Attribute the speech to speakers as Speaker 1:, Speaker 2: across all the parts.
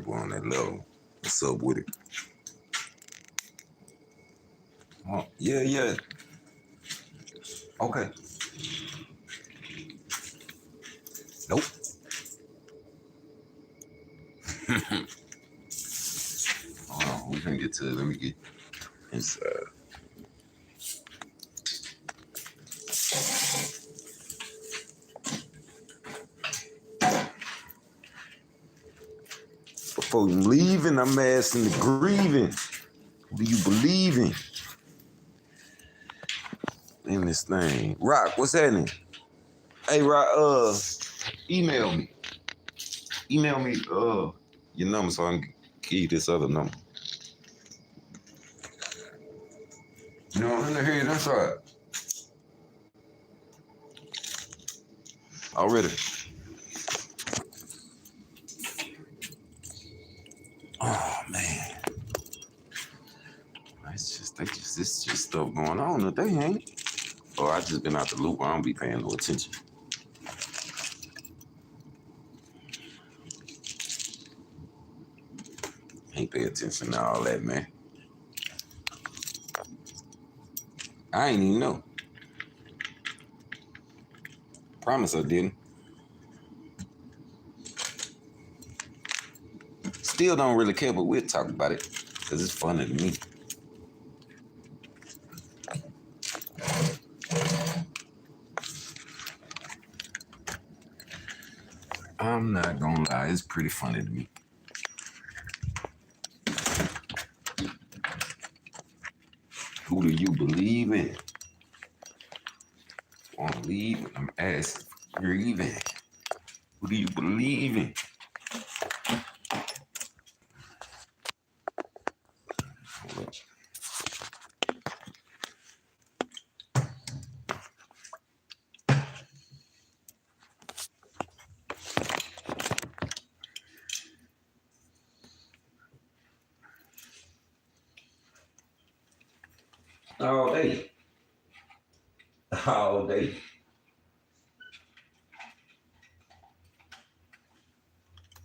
Speaker 1: boy on that level. What's up with it? Oh, yeah. Okay. Nope. Hold on, we can get to it. Let me get inside. Before I'm leaving, I'm asking the grieving. What do you believe in? In this thing. Rock, what's happening? Hey, Rock, email me. Email me your number so I can give you this other number. You know, in the head, that's right. Already. Oh man. It's just stuff going on that they ain't. Oh, I just been out the loop. I don't be paying no attention. Ain't pay attention to all that, man. I ain't even know. Promise I didn't. Still don't really care, but we'll talk about it because it's funny to me. I'm not gonna lie, it's pretty funny to me. Who do you believe in? Wanna leave? I'm asking for grieving. Who do you believe in? Hold up. All day. All day.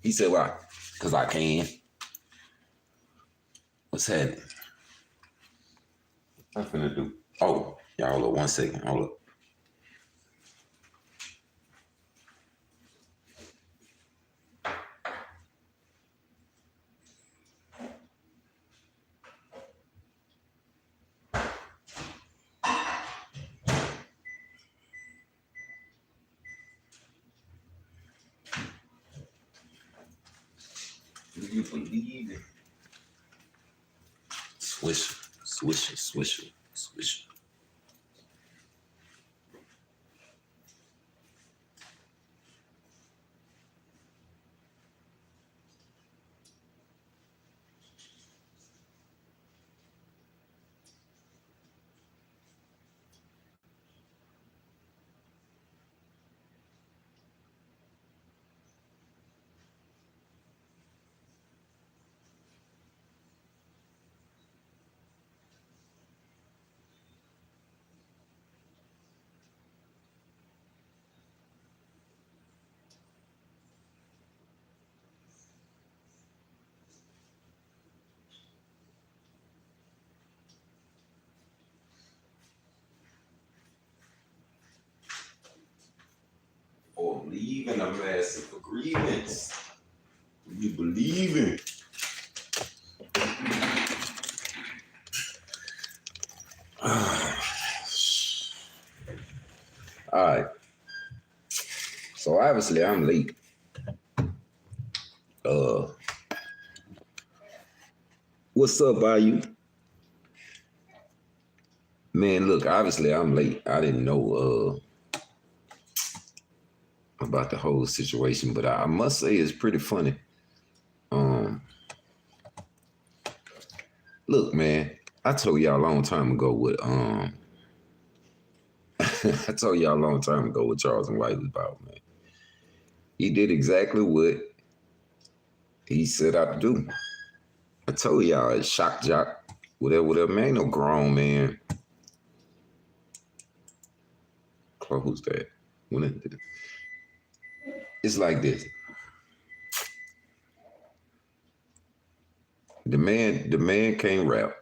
Speaker 1: He said, why? Because I can. What's happening? What I'm finna do? Oh, y'all, hold up 1 second. Hold up. Do you believe in? Swisher, swisher, swisher, swisher. Or leaving, I'm asking for grievance. Do you believe in? All right. So obviously I'm late. What's up, you? Man, look, obviously I'm late. I didn't know about the whole situation, but I must say it's pretty funny. Look, man, I told y'all a long time ago what I told y'all a long time ago what Charleston White was about, man. He did exactly what he set out to do. I told y'all, it's shock jock, whatever, man. Ain't no grown man. Close that. It's like this. The man can't rap.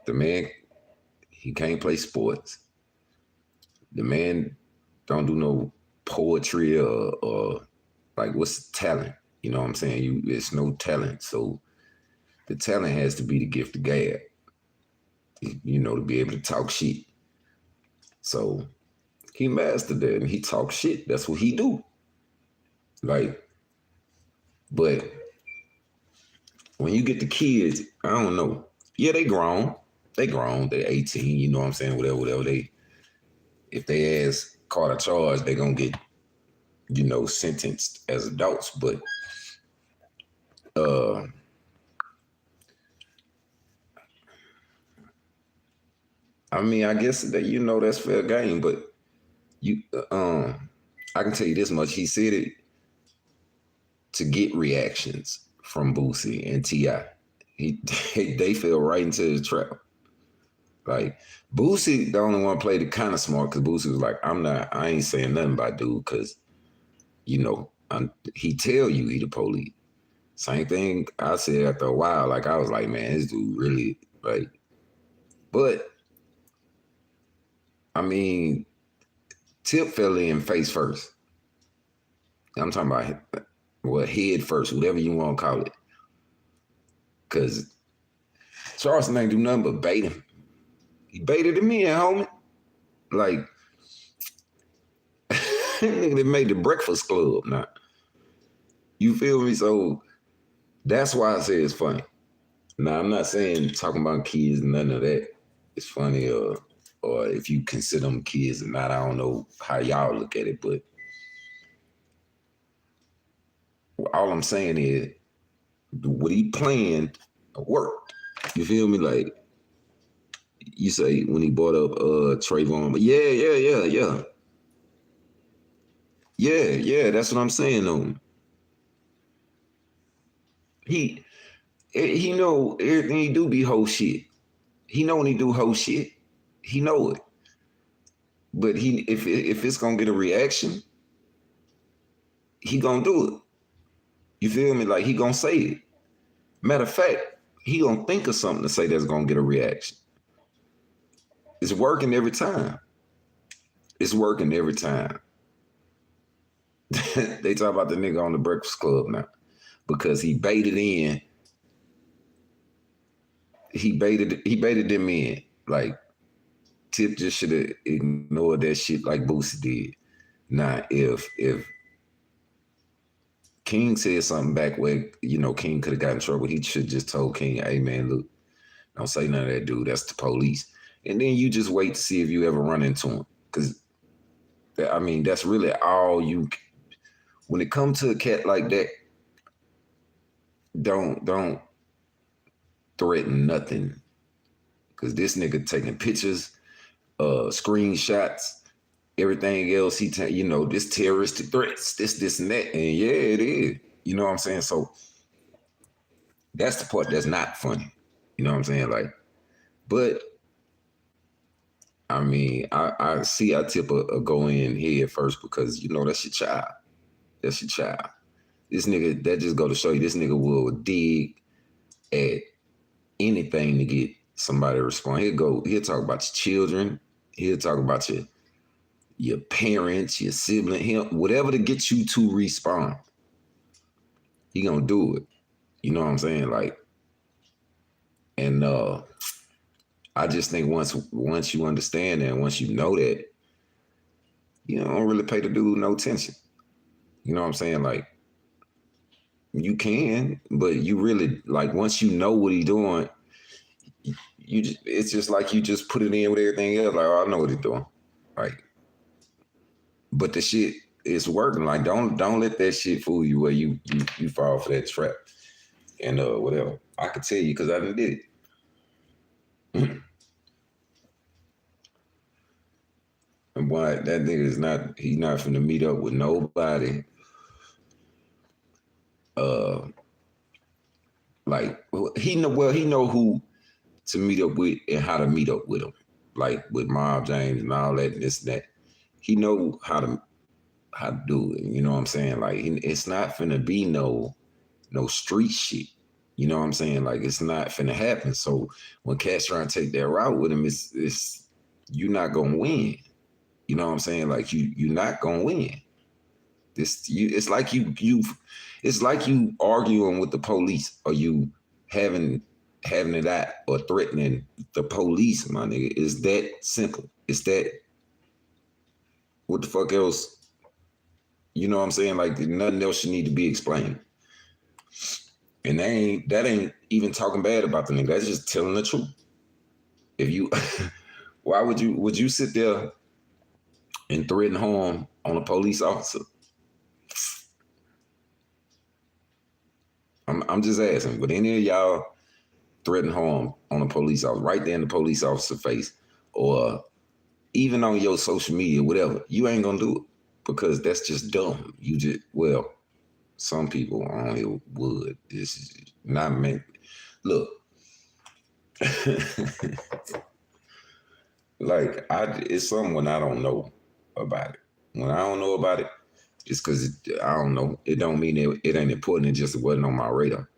Speaker 1: The man, he can't play sports. The man don't do no poetry or like what's talent? You know what I'm saying? It's no talent. So the talent has to be the gift of gab. To be able to talk shit. So he mastered that and he talk shit. That's what he do. Like, but when you get the kids, I don't know. Yeah, they grown. They grown. They 18, you know what I'm saying? Whatever. If they ask caught a charge, they gonna get, sentenced as adults. But I mean, I guess that that's fair game, but you I can tell you this much. He said it to get reactions from Boosie and T.I. They fell right into his trap. Like, Boosie, the only one played it kind of smart because Boosie was like, I ain't saying nothing about dude because, he tell you he the police. Same thing I said after a while. Like, I was like, man, this dude really, like, but, I mean, Tip fell in face first. I'm talking about, head first, whatever you want to call it. Because Charleston ain't do nothing but bait him. He baited him in, homie. Like, they made the Breakfast Club now. You feel me? So that's why I say it's funny. Now, I'm not saying talking about kids and none of that is funny or if you consider them kids or not. I don't know how y'all look at it, but all I'm saying is what he planned worked. You feel me? Like, you say when he brought up Trayvon, but yeah. Yeah, that's what I'm saying though. He know everything he do be whole shit. He know when he do whole shit, he know it. But if it's gonna get a reaction, he gonna do it. You feel me? Like, he gonna say it. Matter of fact, he gonna think of something to say that's gonna get a reaction. It's working every time. It's working every time. They talk about the nigga on the Breakfast Club now because he baited in. He baited them in. Like, Tip just should have ignored that shit like Boosie did. Now, if King said something back where, King could have got in trouble, he should just told King, hey man, look, don't say none of that, dude. That's the police. And then you just wait to see if you ever run into him. Because, I mean, that's really all you... When it comes to a cat like that, don't threaten nothing. Because this nigga taking pictures, screenshots, everything else. This terroristic threats, this and that. And yeah, it is. You know what I'm saying? So that's the part that's not funny. You know what I'm saying? Like, but I mean, I see I Tip a go in head first because, that's your child. That's your child. This nigga, that just go to show you, this nigga will dig at anything to get somebody to respond. He'll talk about your children. He'll talk about your parents, your sibling, whatever to get you to respond. He gonna do it. You know what I'm saying? Like, and I just think once you understand that, and once you know that, you don't really pay the dude no attention. You know what I'm saying? Like, you can, but you really, like, once you know what he's doing, it's just like you just put it in with everything else. Like, oh, I know what he's doing. Like, but the shit is working. Like, don't let that shit fool you where you fall for that trap and whatever. I could tell you because I done did it. And why that nigga he's not finna meet up with nobody. Like, he know who to meet up with and how to meet up with him. Like with Mob James and all that and this and that. He know how to do it. You know what I'm saying? Like, it's not finna be no street shit. You know what I'm saying? Like it's not finna happen. So when Cash trying to take that route with him, it's you're not gonna win. You know what I'm saying? Like you're not gonna win. It's like it's like you arguing with the police or you having it at or threatening the police, my nigga. It's that simple. It's that what the fuck else? You know what I'm saying? Like nothing else should need to be explained. And that ain't even talking bad about the nigga. That's just telling the truth. If you why would you sit there and threaten harm on a police officer? I'm just asking, would any of y'all threaten harm on a police officer right there in the police officer face, or even on your social media, whatever? You ain't gonna do it because that's just dumb. You just some people on here would. This is not meant. Look, like it's something when I don't know about it. When I don't know about it, it's because I don't know. It don't mean it ain't important. It just wasn't on my radar.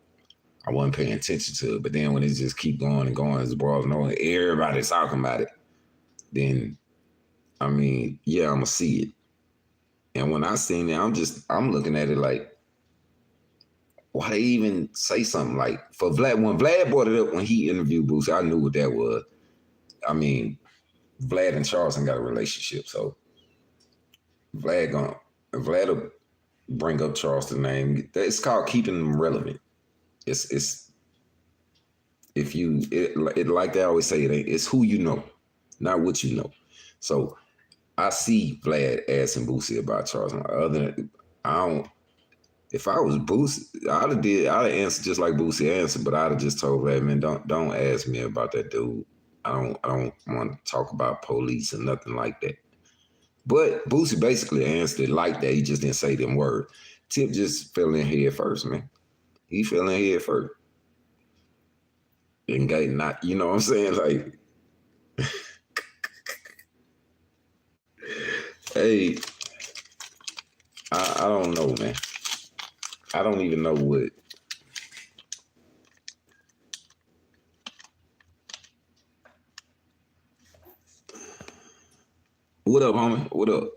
Speaker 1: I wasn't paying attention to it. But then when it just keep going and going, as broad knowing everybody's talking about it, then I mean, yeah, I'm gonna see it. And when I seen it, I'm looking at it like, why they even say something like for Vlad? When Vlad brought it up when he interviewed Boosie, I knew what that was. I mean, Vlad and Charleston got a relationship, so Vlad will bring up Charleston's name. It's called keeping them relevant. It's if you it like they always say, it's who you know, not what you know. So I see Vlad asking Boosie about Charleston. Other than I don't. If I was Boosie, I'd have answered just like Boosie answered, but I'd have just told Vlad, man, don't ask me about that dude. I don't want to talk about police or nothing like that. But Boosie basically answered it like that. He just didn't say them words. Tip just fell in head first, man. He fell in head first. And got not, you know what I'm saying? Like, hey, I don't know, man. I don't even know what. What up, homie? What up?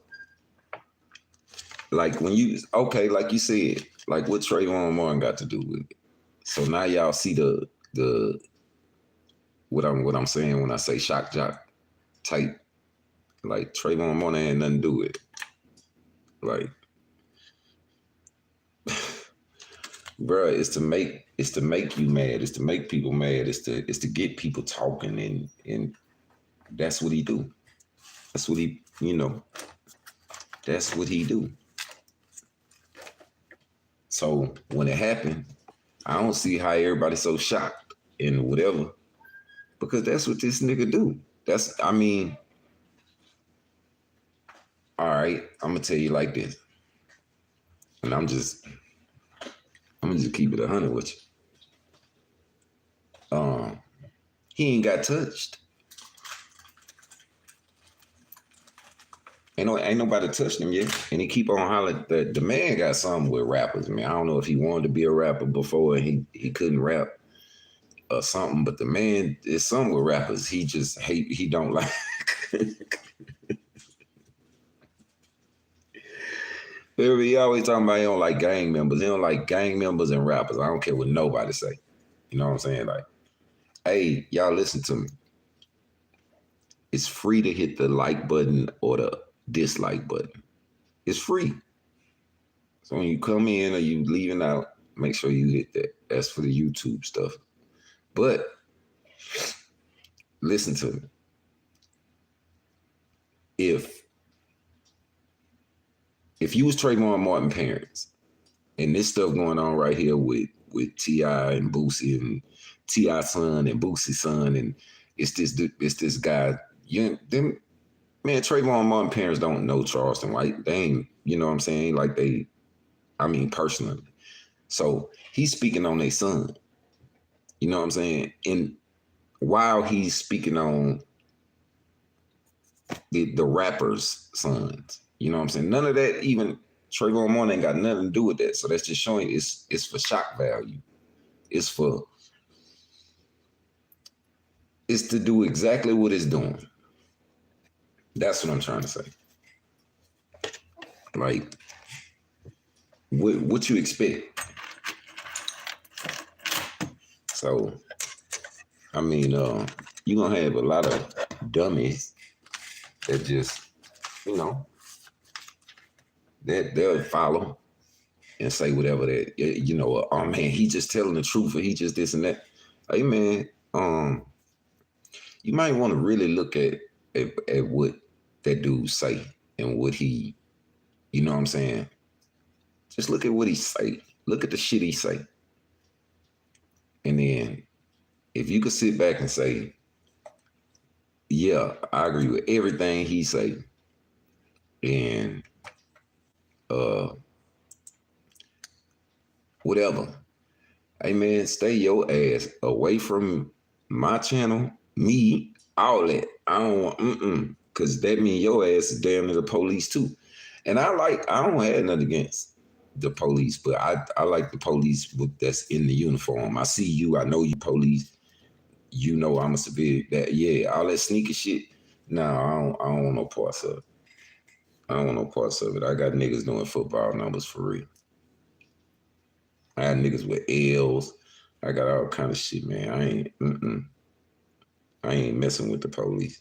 Speaker 1: Like when like you said, like what Trayvon Martin got to do with it. So now y'all see the what I'm saying when I say shock jock type. Like Trayvon Martin ain't nothing to do with it. Like, bruh, it's to make you mad. It's to make people mad. It's to get people talking, and that's what he do. That's what he, that's what he do. So when it happened, I don't see how everybody's so shocked and whatever, because that's what this nigga do. All right, I'm gonna tell you like this, and I'm just keep it 100 with you. He ain't got touched. Ain't nobody touched him yet, and he keep on hollering that the man got something with rappers. Man, I don't know if he wanted to be a rapper before and he couldn't rap or something, but the man is something with rappers. He just hate. He don't like. He always talking about he don't like gang members. He don't like gang members and rappers. I don't care what nobody say. You know what I'm saying? Like, hey, y'all listen to me. It's free to hit the like button or the dislike button. It's free. So when you come in or you leaving out, make sure you hit that. That's for the YouTube stuff. But listen to me. If you was Trayvon Martin parents and this stuff going on right here with T.I. and Boosie and T.I.'s son and Boosie's son, and it's this guy, man, Trayvon Martin parents don't know Charleston White. They ain't, you know what I'm saying? Like personally. So he's speaking on their son. You know what I'm saying? And while he's speaking on the rappers' sons, you know what I'm saying? None of that, even Trayvon Martin ain't got nothing to do with that. So that's just showing it's for shock value. It's to do exactly what it's doing. That's what I'm trying to say. Like, what you expect? So, I mean, you're gonna have a lot of dummies that just, you know, that they'll follow and say whatever that, you know, oh man, he just telling the truth or he just this and that. Hey man, you might want to really look at what that dude say and what he, you know what I'm saying? Just look at what he say. Look at the shit he say. And then if you could sit back and say, yeah, I agree with everything he say, and whatever. Hey man, stay your ass away from my channel, me, all that. I don't want, cause that mean your ass is damn near the police too. And I don't have nothing against the police, but I like the police that's in the uniform. I see you, I know you police. You know I'm a civilian. That yeah, all that sneaky shit. Nah, I don't want no parts of it. I don't want no parts of it. I got niggas doing football numbers for real. I had niggas with L's. I got all kind of shit, man. I ain't messing with the police.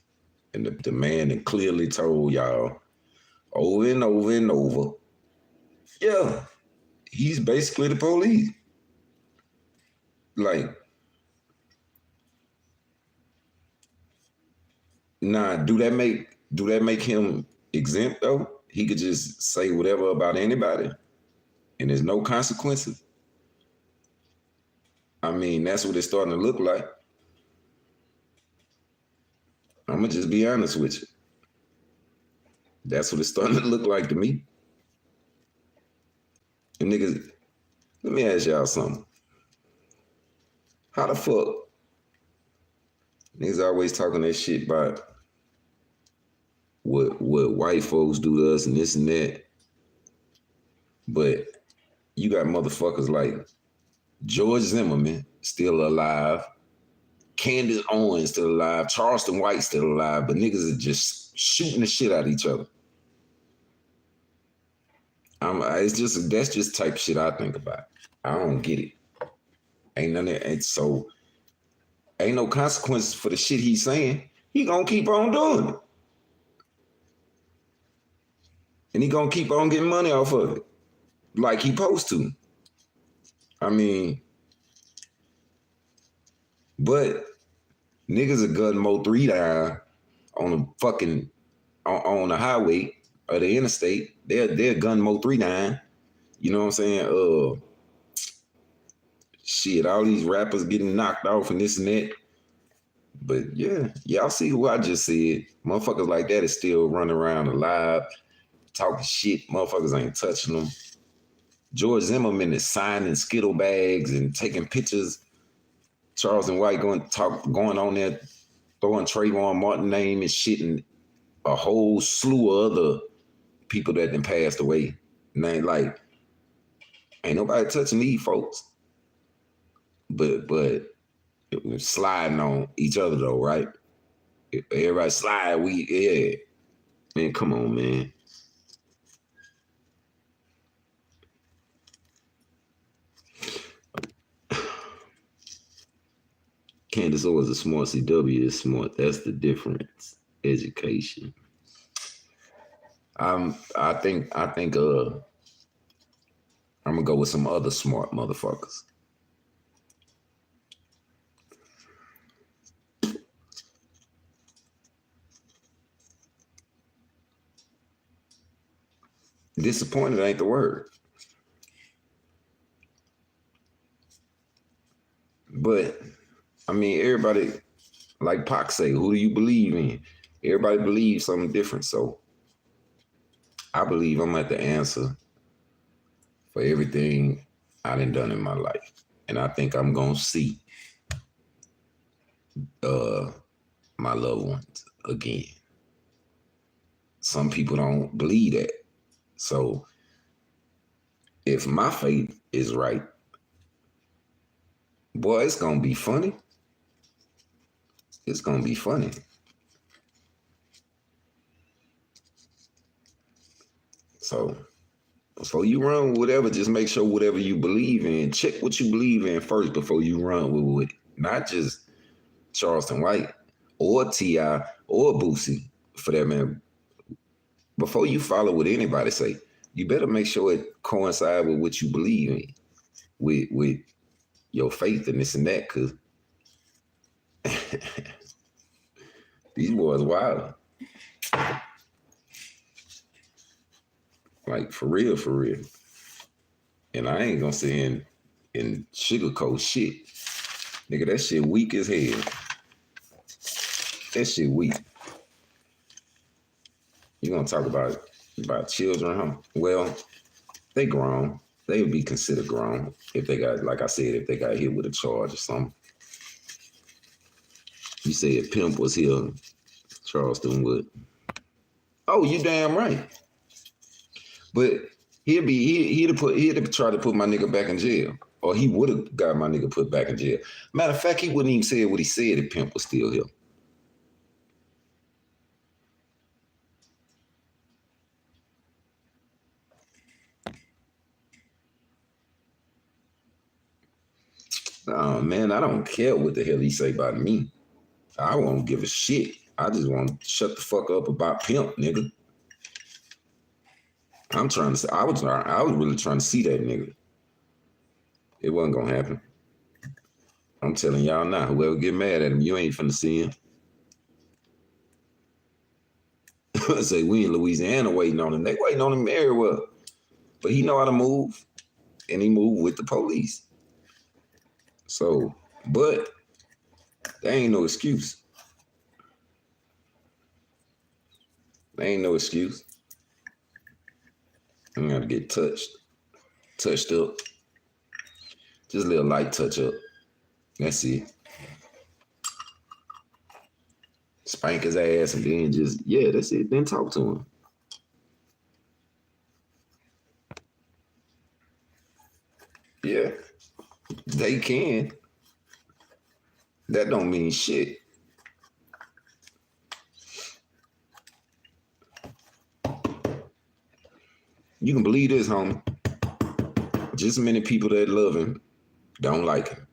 Speaker 1: And the man that clearly told y'all over and over and over, yeah, he's basically the police. Like, nah, do that make him exempt though? He could just say whatever about anybody and there's no consequences. I mean, that's what it's starting to look like. I'm gonna just be honest with you. That's what it's starting to look like to me. And niggas, let me ask y'all something. How the fuck niggas always talking that shit about what white folks do to us and this and that, but you got motherfuckers like George Zimmerman still alive, Candace Owens still alive, Charleston White still alive, but niggas are just shooting the shit out of each other. That's just type of shit I think about. I don't get it. Ain't none of that. So ain't no consequences for the shit he's saying. He gonna keep on doing it. And he gonna keep on getting money off of it. Like he supposed to. I mean, but niggas are gun Mo 3 down on the fucking on the highway or the interstate. They're gun Mo 3 down. You know what I'm saying? Shit, all these rappers getting knocked off and this and that. But yeah, y'all see who I just said. Motherfuckers like that is still running around alive, talking shit. Motherfuckers ain't touching them. George Zimmerman is signing Skittle bags and taking pictures. Charleston White going on there, throwing Trayvon Martin name and shit, and a whole slew of other people that done passed away. And ain't nobody touching these folks. But it was sliding on each other though, right? Everybody slide, yeah. Man, come on, man. Candace Owens is smart. CW is smart. That's the difference. Education. I think I'm gonna go with some other smart motherfuckers. Disappointed ain't the word. But I mean, everybody, like Pac say, who do you believe in? Everybody believes something different. So I believe I'm at the answer for everything I done in my life. And I think I'm gonna see my loved ones again. Some people don't believe that. So if my faith is right, Boy, it's gonna be funny. It's gonna be funny. So before you run with whatever, just make sure whatever you believe in, check what you believe in first before you run with it. Not just Charleston White or T.I. or Boosie, for that man. Before you follow what anybody say, you better make sure it coincides with what you believe in, with your faith and this and that, because these boys wild. Like, for real, for real. And I ain't gonna say in sugarcoat shit. Nigga, that shit weak as hell. That shit weak. You gonna talk about children, huh? Well, they grown. They would be considered grown if they got, like I said, if they got hit with a charge or something. You said Pimp was here, Charleston White. Oh, you damn right. But he'd have tried to put my nigga back in jail. Or he would have got my nigga put back in jail. Matter of fact, he wouldn't even say what he said if Pimp was still here. Oh man, I don't care what the hell he say about me. I won't give a shit. I just want to shut the fuck up about Pimp, nigga. I'm trying to say, I was really trying to see that nigga. It wasn't gonna happen. I'm telling y'all now, whoever get mad at him, you ain't finna see him. Say we in Louisiana waiting on him. They waiting on him everywhere. But he know how to move. And he moved with the police. So, but there ain't no excuse. There ain't no excuse. I'm gonna get touched up. Just a little light touch up. That's it. Spank his ass and then just, yeah, that's it. Then talk to him. Yeah, they can. That don't mean shit. You can believe this, homie. Just as many people that love him don't like him.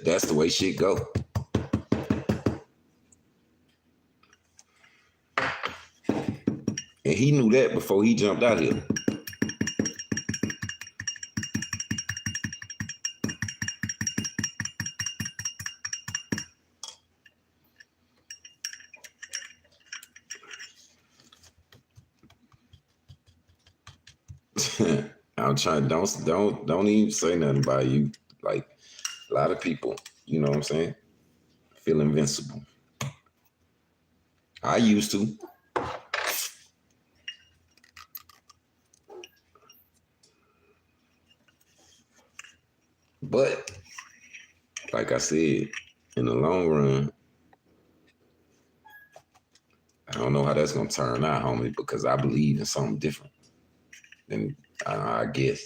Speaker 1: That's the way shit go. And he knew that before he jumped out here. I'm trying, don't even say nothing about you. Like, a lot of people, you know what I'm saying, feel invincible. I used to. But, like I said, in the long run, I don't know how that's gonna turn out, homie, because I believe in something different. And I guess.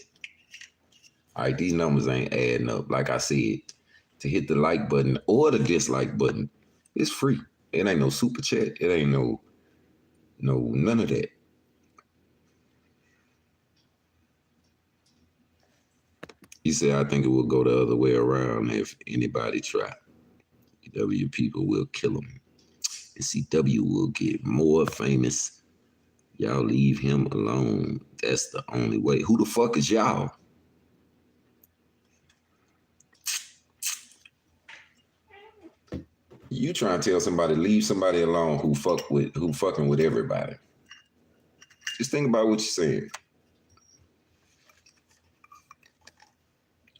Speaker 1: All right, these numbers ain't adding up. Like I said, to hit the like button or the dislike button, it's free. It ain't no super chat. It ain't no none of that. He said, I think it will go the other way around if anybody try. W people will kill him. And CW will get more famous. Y'all leave him alone. That's the only way. Who the fuck is y'all? You trying to tell somebody leave somebody alone who fucking with everybody. Just think about what you're saying.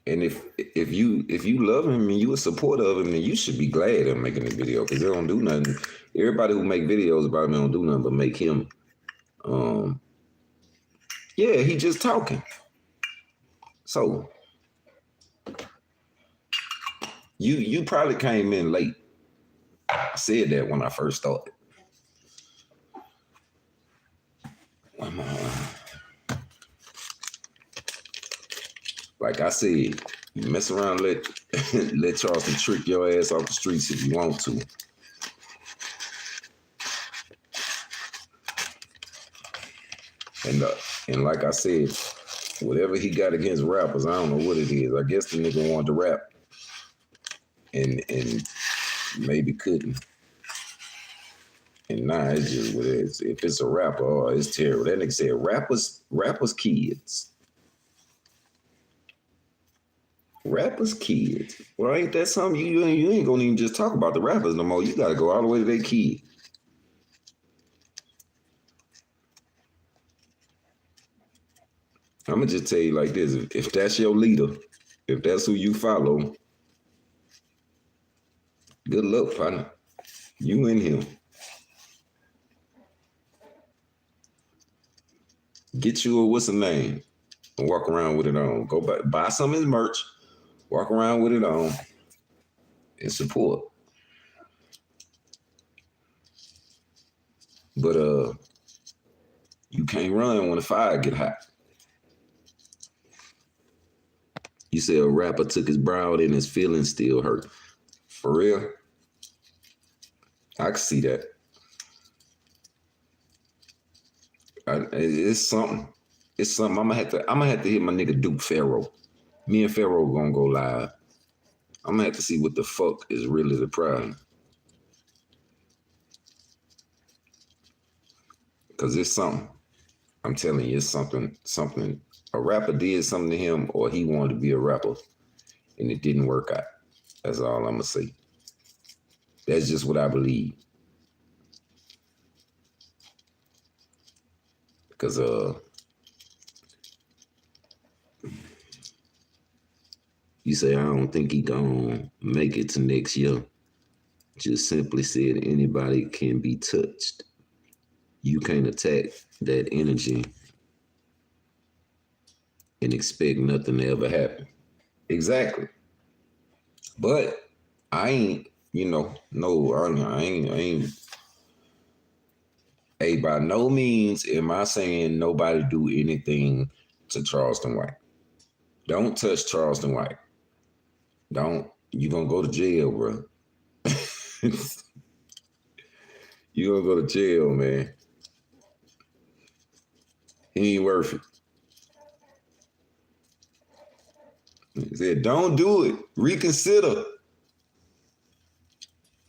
Speaker 1: And if you love him and you a supporter of him, then you should be glad I'm making this video because they don't do nothing. Everybody who make videos about him don't do nothing but make him. Yeah, he just talking. So you probably came in late. I said that when I first started. Like I said, You mess around, let let Charleston trick your ass off the streets if you want to. And like I said, whatever he got against rappers, I don't know what it is. I guess the nigga wanted to rap and maybe couldn't. And nah, it's just what it is. If it's a rapper, oh, it's terrible. That nigga said rappers kids. Rappers kids. Well, ain't that something? You ain't gonna even just talk about the rappers no more. You gotta go all the way to their kid. I'm gonna just tell you like this: if that's your leader, if that's who you follow, good luck, partner. You and him. Get you a what's the name and walk around with it on. Go buy some of his merch, walk around with it on, and support. But you can't run when the fire get hot. You say a rapper took his brow out and his feelings still hurt. For real? I can see that. It's something. It's something. I'm gonna have to hit my nigga Duke Pharaoh. Me and Pharaoh gonna go live. I'm gonna have to see what the fuck is really the problem. Cause it's something. I'm telling you, it's something. A rapper did something to him, or he wanted to be a rapper, and it didn't work out. That's all I'm gonna say. That's just what I believe. Because you say I don't think he gonna make it to next year. Just simply said anybody can be touched. You can't attack that energy and expect nothing to ever happen. Exactly. But I ain't, I ain't. Hey, by no means am I saying nobody do anything to Charleston White. Don't touch Charleston White. Don't. You gonna go to jail, bro. You gonna go to jail, man. He ain't worth it. He said, don't do it. Reconsider.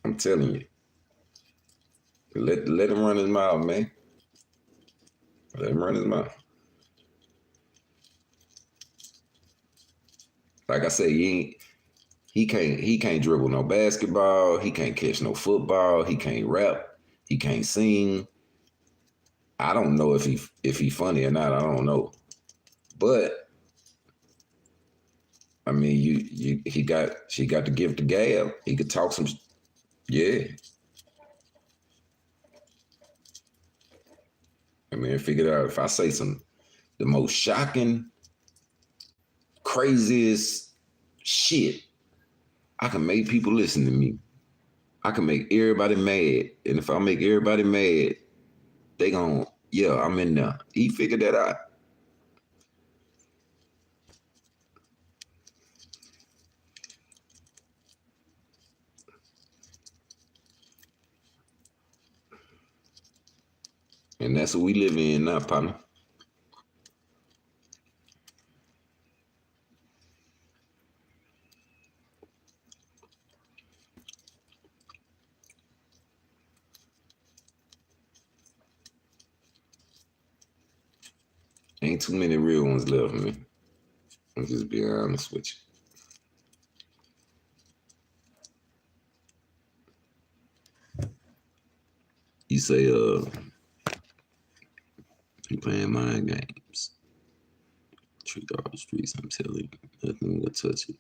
Speaker 1: I'm telling you. Let him run his mouth, man. Let him run his mouth. Like I said, he can't dribble no basketball. He can't catch no football. He can't rap. He can't sing. I don't know if he funny or not. I don't know. But I mean, she got the gift of gab. He could talk some, yeah. I mean, figure it out. If I say the most shocking, craziest shit, I can make people listen to me. I can make everybody mad. And if I make everybody mad, they gon', yeah, I'm in there. He figured that out. And that's what we live in now, partner. Ain't too many real ones left, man. I'm just being honest with you. You say, you playing mind games. Trick all the streets, I'm telling you. Nothing will touch it.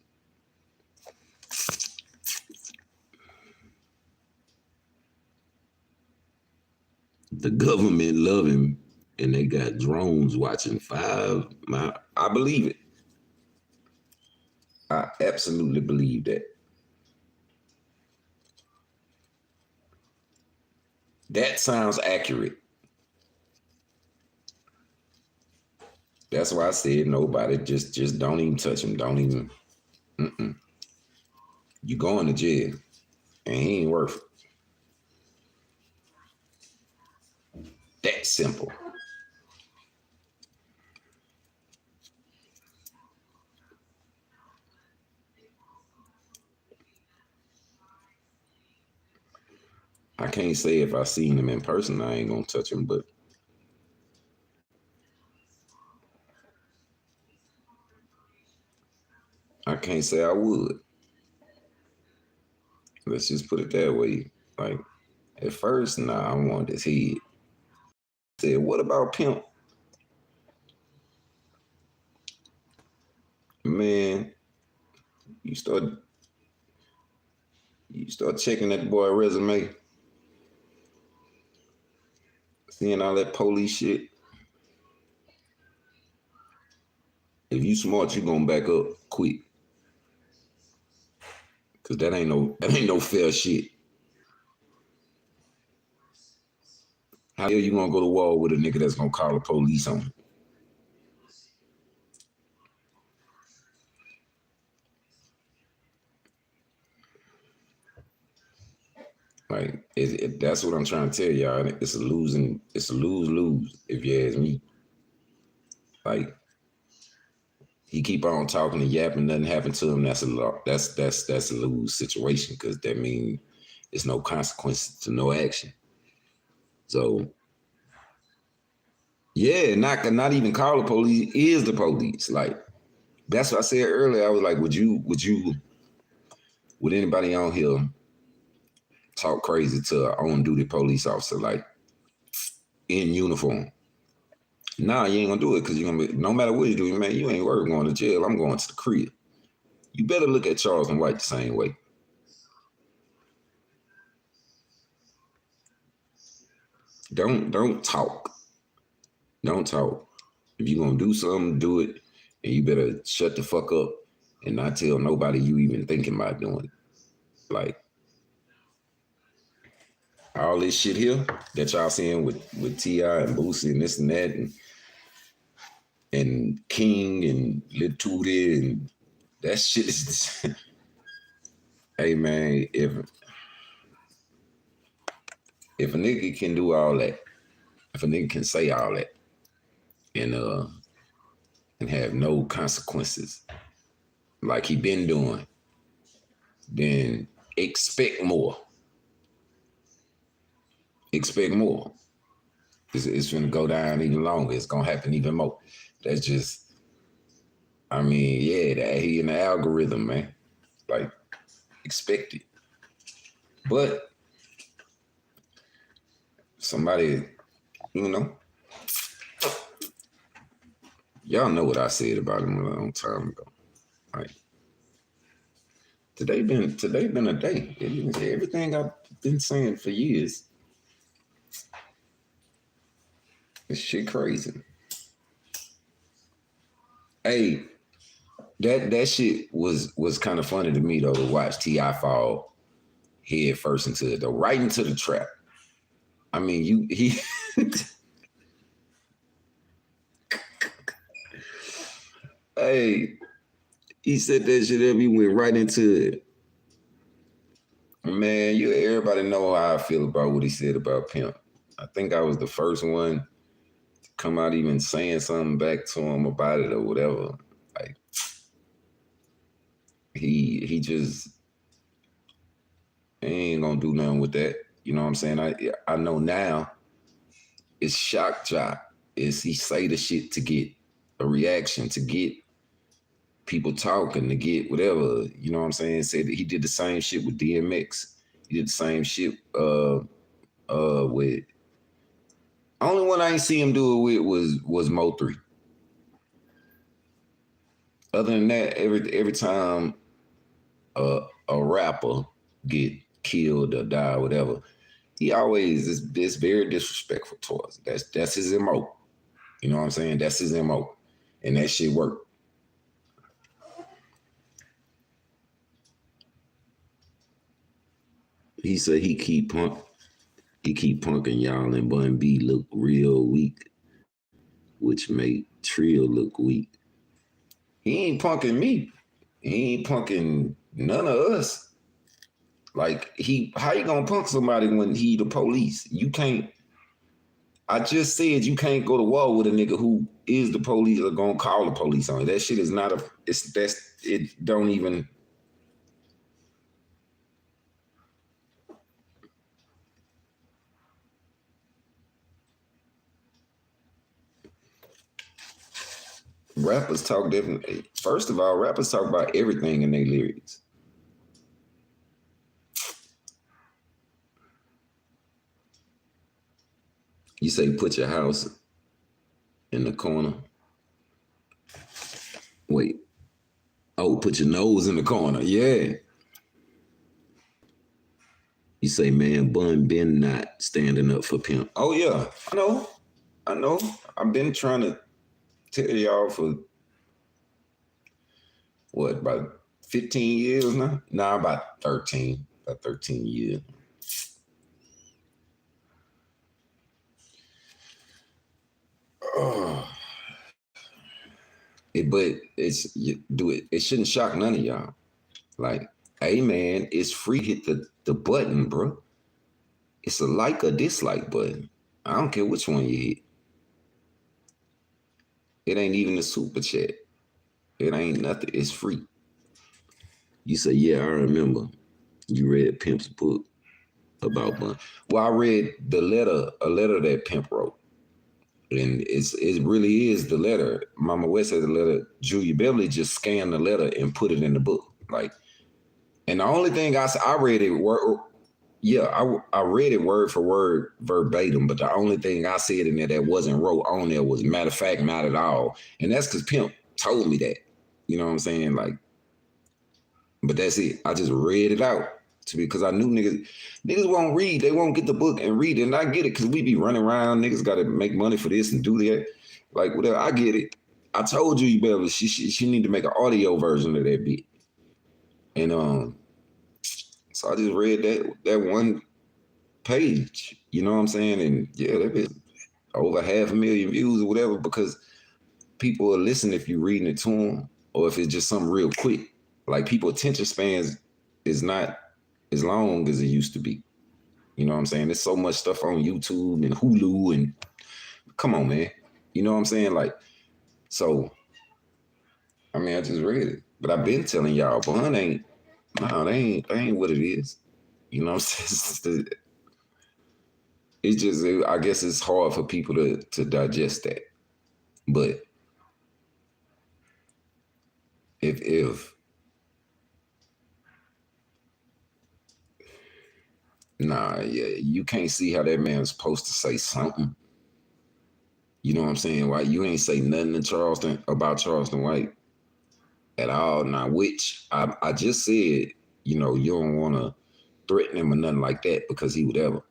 Speaker 1: The government love him, and they got drones watching 5 miles. I believe it. I absolutely believe that. That sounds accurate. That's why I said nobody. Just don't even touch him. Don't even. You going to jail, and he ain't worth it. That simple. I can't say if I seen him in person, I ain't gonna touch him, but I can't say I would. Let's just put it that way. Like, at first, nah, I wanted his head. Said, what about Pimp? Man, you start checking that boy resume, seeing all that police shit. If you smart, you gonna back up quick. Cause that ain't no fair shit. How you gonna go to war with a nigga that's gonna call the police on you? Like that's what I'm trying to tell y'all. It's a lose-lose if you ask me. Like, he keep on talking and yapping, nothing happened to him. That's a lose situation, because that means there's no consequences to no action. So yeah, not even call the police is the police. Like, that's what I said earlier. I was like, would anybody on here talk crazy to an on duty police officer, like, in uniform? Nah, you ain't gonna do it, because you're gonna be, no matter what you do, man, you ain't worried going to jail. I'm going to the crib. You better look at Charleston White the same way. Don't talk. Don't talk. If you're gonna do something, do it, and you better shut the fuck up and not tell nobody you even thinking about doing it. Like, all this shit here that y'all seeing with T.I. and Boosie and this and that, and King and Lil Tootie, and that shit is hey man, if a nigga can do all that, if a nigga can say all that and have no consequences like he been doing, then expect more. Expect more. It's gonna go down even longer. It's gonna happen even more. That's just, I mean, yeah, he in the algorithm, man. Like, expect it. But somebody, you know, y'all know what I said about him a long time ago. Like, today been a day. Everything I've been saying for years. This shit crazy. Hey, that shit was kind of funny to me though, to watch T.I. fall head first into it, though, right into the trap. I mean, he hey, he said that shit up, he went right into it. Man, everybody know how I feel about what he said about Pimp. I think I was the first one to come out even saying something back to him about it or whatever. Like, he just ain't gonna do nothing with that. You know what I'm saying? I know now it's shock jock. Is he say the shit to get a reaction, to get people talking, to get whatever, you know what I'm saying? Said that he did the same shit with DMX. He did the same shit with, only one I ain't see him do it with was Mo3. Other than that, every time a rapper get killed or die or whatever, he always is very disrespectful towards it. That's his MO. You know what I'm saying? That's his MO. And that shit worked. He said he keep punking y'all, and Bun B look real weak, which make Trill look weak. He ain't punking me. He ain't punking none of us. Like how you gonna punk somebody when he the police? You can't. I just said you can't go to war with a nigga who is the police or gonna call the police on you. That shit is not a. It don't even. Rappers talk different. First of all, rappers talk about everything in their lyrics. You say put your house in the corner. Wait. Oh, put your nose in the corner. Yeah. You say, man, Bun been not standing up for Pimp. Oh, yeah. I know. I've been trying to tell y'all for, what, about 15 years now? Nah, about 13. About 13 years. But it shouldn't shock none of y'all. Like, hey man, it's free. Hit the button, bro. It's a like or dislike button. I don't care which one you hit. It ain't even a super chat. It ain't nothing. It's free. You say, yeah, I remember. You read Pimp's book about Bun. Well, I read a letter that Pimp wrote. And it really is the letter. Mama West said the letter. Julia Beverly just scanned the letter and put it in the book. Like, and the only thing I read it I read it word for word verbatim, but the only thing I said in there that wasn't wrote on there was matter of fact, not at all. And that's because Pimp told me that. You know what I'm saying? Like, but that's it. I just read it out because I knew niggas won't read. They won't get the book and read it. And I get it because we be running around. Niggas got to make money for this and do that. Like, whatever. I get it. I told you, Beverly, she need to make an audio version of that beat. And so I just read that one page. You know what I'm saying? And yeah, that been over 500,000 views or whatever because people will listen if you're reading it to them or if it's just something real quick. Like people attention spans is not as long as it used to be. You know what I'm saying? There's so much stuff on YouTube and Hulu and come on, man. You know what I'm saying? Like, so, I mean, I just read it. But I've been telling y'all, Bun they ain't what it is. You know what I'm saying? It's just, I guess it's hard for people to digest that. But if nah, yeah, you can't see how that man's supposed to say something. You know what I'm saying? Why you ain't say nothing about Charleston White at all? Now, which I just said, you know, you don't want to threaten him or nothing like that because he would ever.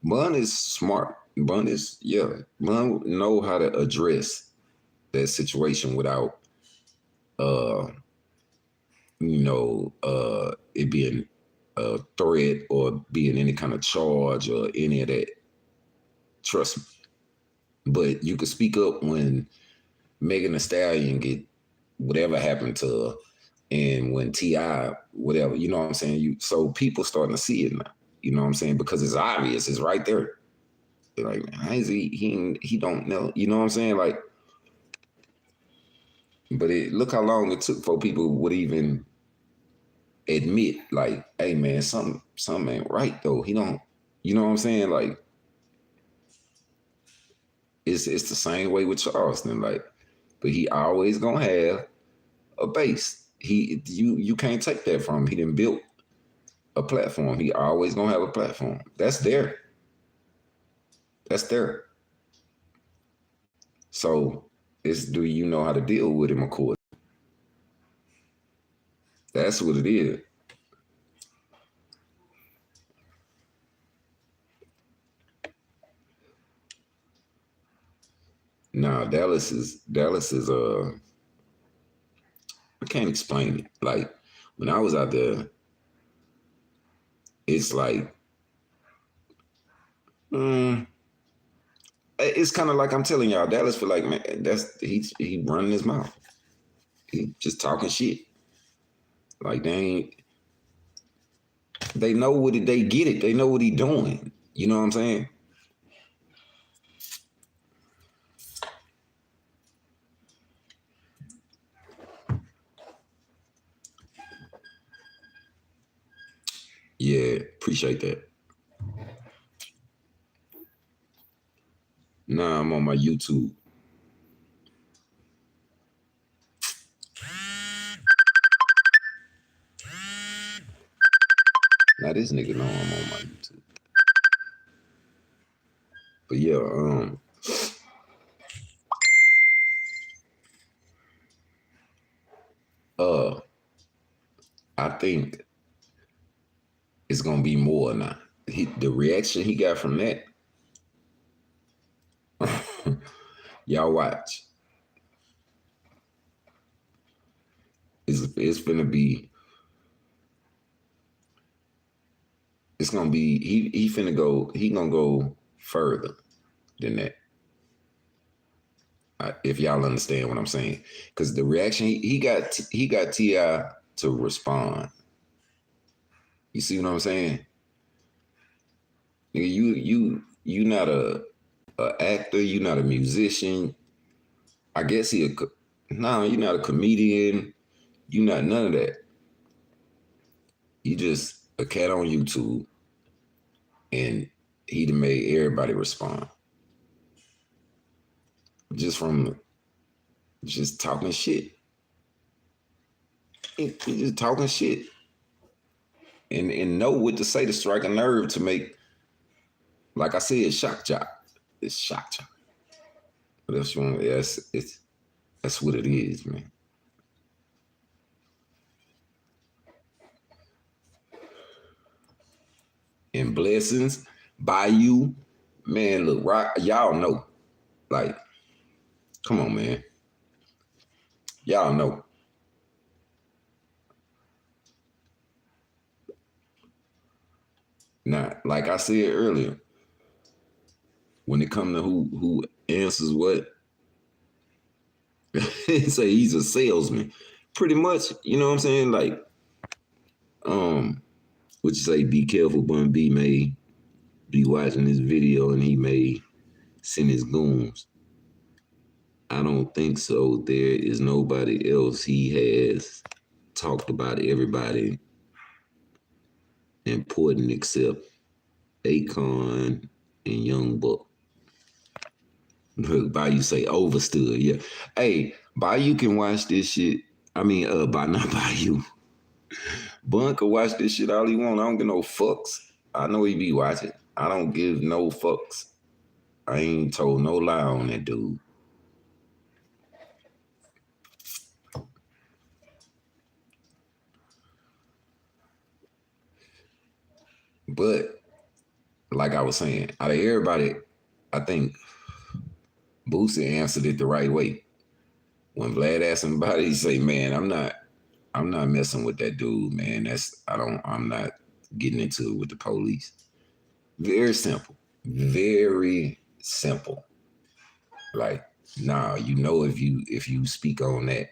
Speaker 1: Bun is smart. Bun know how to address that situation without, it being a threat or being any kind of charge or any of that. Trust me. But you could speak up when Megan Thee Stallion get whatever happened to her, and when T.I. whatever, you know what I'm saying? So people starting to see it now. You know what I'm saying? Because it's obvious, it's right there. They're like, man, how is he don't know? You know what I'm saying? Like, but look how long it took for people would even admit, like, hey man, something ain't right though. He don't, you know what I'm saying? Like, it's the same way with Charleston, like, but he always gonna have a base. You can't take that from him. He done built a platform. He always gonna have a platform. That's there. That's there. So do you know how to deal with him accordingly? That's what it is. Nah, Dallas is I can't explain it. Like when I was out there, it's like it's kind of like I'm telling y'all, Dallas feel like, man, he running his mouth. He just talking shit. Like they know what it, they get it. They know what he doing. You know what I'm saying? Yeah, appreciate that. Nah, I'm on my YouTube. Now this nigga know I'm on my YouTube. But yeah, I think it's gonna be more now. The reaction he got from that, y'all watch. It's gonna be. It's gonna be. He finna go. He gonna go further than that. If y'all understand what I'm saying, because the reaction he got Ti to respond. You see what I'm saying? Nigga, you not a actor. You not a musician. I guess no. You're not a comedian. You not none of that. You just a cat on YouTube, and he done made everybody respond just from just talking shit. He just talking shit, and know what to say to strike a nerve to make. Like I said, shock jock. It's shock jock. But that's one. That's what it is, man. And blessings by you, man. Look, rock. Y'all know, like, come on, man. Y'all know. Now, like I said earlier, when it comes to who answers what, say he's a salesman. Pretty much, you know what I'm saying? Like, what you say, be careful, Bun B may be watching this video and he may send his goons. I don't think so. There is nobody else he has talked about everybody important except Akon and Young Buck. Look, Bayou say overstood. Yeah. Hey, Bayou can watch this shit. I mean, not Bayou. Bun can watch this shit all he want. I don't give no fucks. I know he be watching. I don't give no fucks. I ain't told no lie on that dude. But like I was saying, out of everybody, I think Boosie answered it the right way. When Vlad asked him about it, he say, "Man, I'm not messing with that dude, man. I'm not getting into it with the police." Very simple. Very simple. Like, nah, you know, if you speak on that,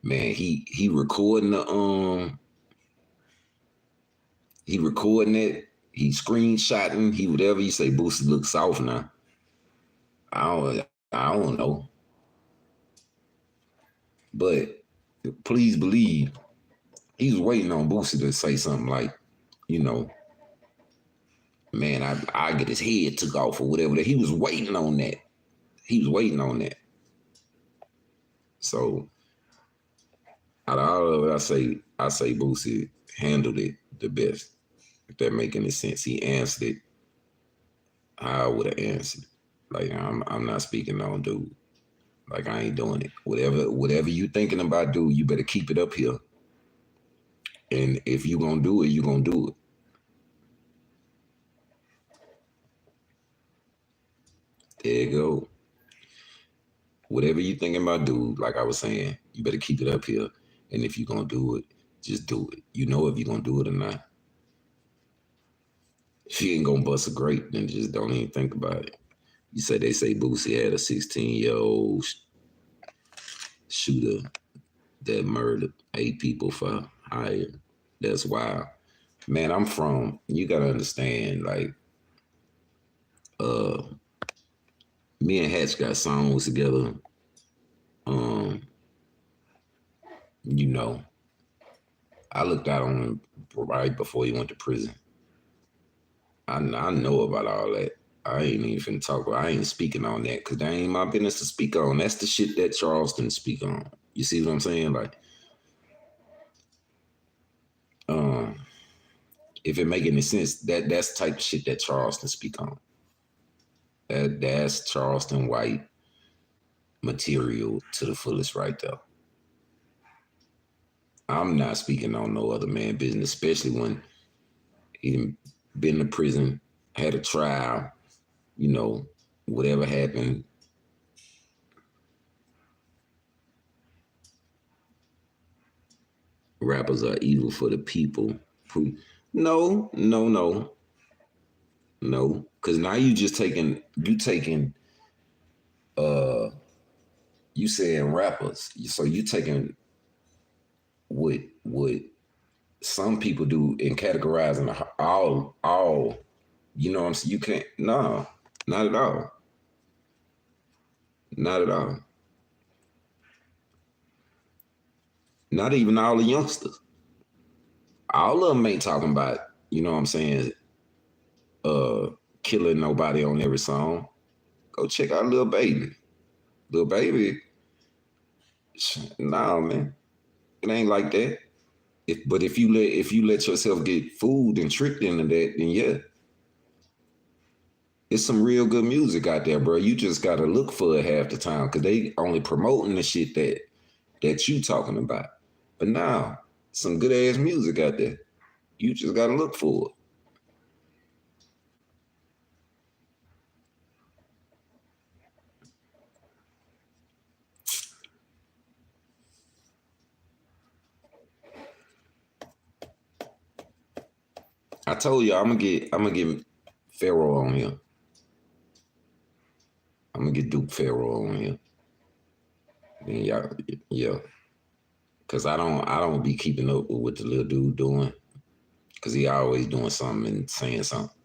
Speaker 1: man, he recording he recording it, he screenshotting, he whatever. You say Boosie looks soft now. I don't know. But please believe he was waiting on Boosie to say something like, you know, man, I get his head took off or whatever. He was waiting on that. He was waiting on that. So out of all of it, I say Boosie handled it the best. If that make any sense, he answered it how I would have answered. Like I'm not speaking on dude. Like I ain't doing it. Whatever you thinking about, dude, you better keep it up here. And if you gonna do it, you gonna do it. There you go. Whatever you thinking about, dude, like I was saying, you better keep it up here. And if you gonna do it, just do it. You know if you gonna do it or not. If you ain't gonna bust a grape, then just don't even think about it. You say they say Boosie had a 16-year-old shooter that murdered 8 people for hire. That's wild. Man, you gotta understand, like, me and Hatch got songs together. Um, you know, I looked out on him right before he went to prison. I know about all that. I ain't even talk about. I ain't speaking on that because that ain't my business to speak on. That's the shit that Charleston speak on. You see what I'm saying? Like, if it make any sense, that's the type of shit that Charleston speak on. That's Charleston White material to the fullest right there. I'm not speaking on no other man business, especially when he been to prison, had a trial, you know, whatever happened. Rappers are evil for the people. No, no, no, no. Cause now you saying rappers. So you taking what some people do and categorizing all, you know what I'm saying? You can't, no, not at all. Not at all. Not even all the youngsters. All of them ain't talking about, you know what I'm saying, killing nobody on every song. Go check out Lil Baby. Lil Baby, nah, man. It ain't like that. But if you let yourself get fooled and tricked into that, then yeah. It's some real good music out there, bro. You just gotta look for it half the time because they only promoting the shit that you talking about. But now, some good ass music out there. You just gotta look for it. I told you I'm gonna get Pharaoh on here. I'm gonna get Duke Pharaoh on here. And y'all, yeah. Cause I don't be keeping up with what the little dude doing. Cause he always doing something and saying something.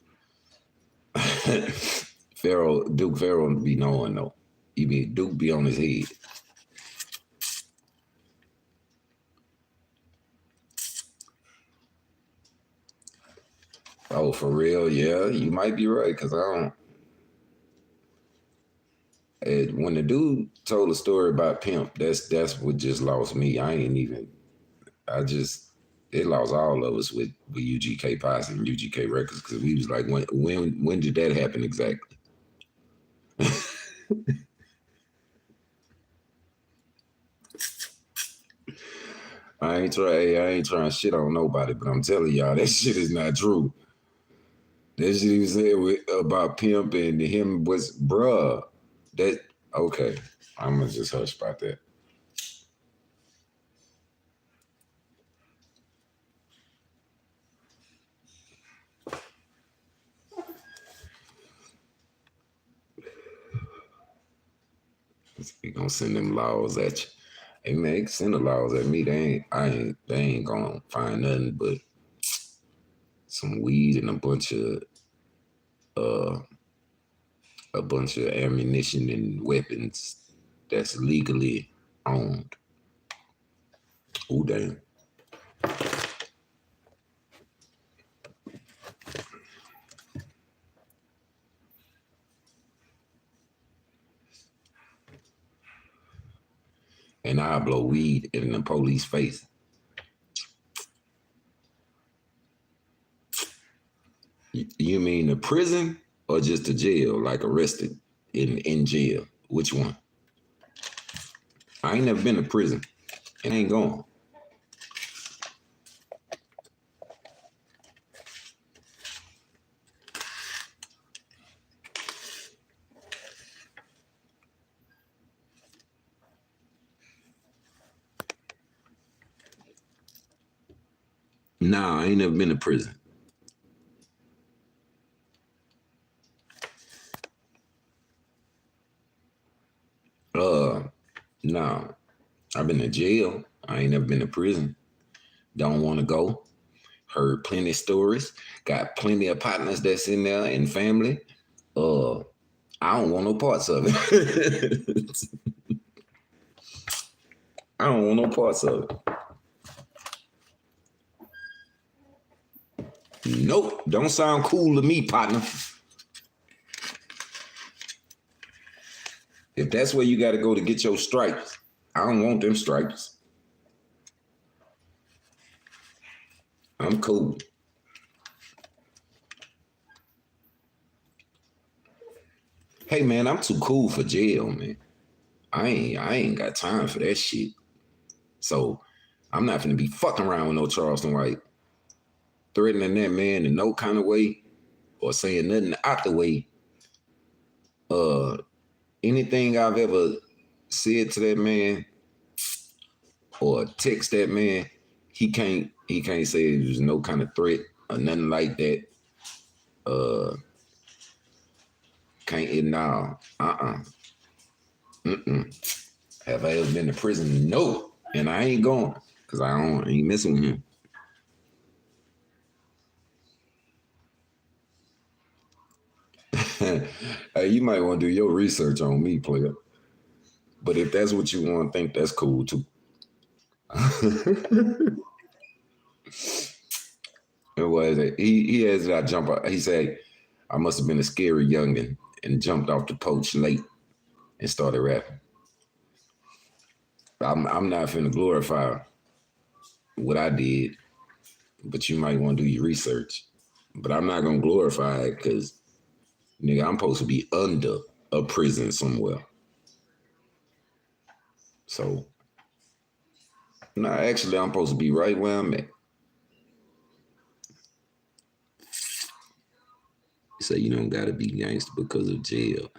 Speaker 1: Duke Pharaoh be knowing though. Duke be on his head. Oh, for real? Yeah, you might be right. Cause I don't. When the dude told a story about Pimp, that's what just lost me. I ain't even. I just it lost all of us with UGK Posse and UGK Records because we was like, when did that happen exactly? I ain't trying to shit on nobody, but I'm telling y'all that shit is not true. That shit he said about Pimp and him was bruh. That okay. I'm gonna just hush about that. He gonna send them laws at you. Hey man, they can send the laws at me. They ain't gonna find nothing but some weed and uh a bunch of ammunition and weapons that's legally owned. Oh damn. And I blow weed in the police face. You mean the prison or just the jail, like arrested in jail? Which one? I ain't never been to prison. It ain't going. Nah, I ain't never been to prison. Uh, nah. I've been to jail. I ain't never been to prison. Don't want to go. Heard plenty of stories. Got plenty of partners that's in there and family. I don't want no parts of it. I don't want no parts of it. Nope, don't sound cool to me, partner. If that's where you got to go to get your stripes, I don't want them stripes. I'm cool. Hey man, I'm too cool for jail, man. I ain't got time for that shit. So I'm not gonna be fucking around with no Charleston White, threatening that man in no kind of way, or saying nothing out the way. Anything I've ever said to that man or text that man, he can't say there's no kind of threat or nothing like that. Can't now. Have I ever been to prison? No. And I ain't going because I ain't messing with him. Hey, you might want to do your research on me, player. But if that's what you want to think, that's cool too. It was he has that jump out. He said, I must have been a scary youngin' and jumped off the porch late and started rapping. I'm not finna glorify what I did, but you might want to do your research. But I'm not gonna glorify it because nigga, I'm supposed to be under a prison somewhere. So, nah, actually, I'm supposed to be right where I'm at. You say you don't gotta be gangster because of jail.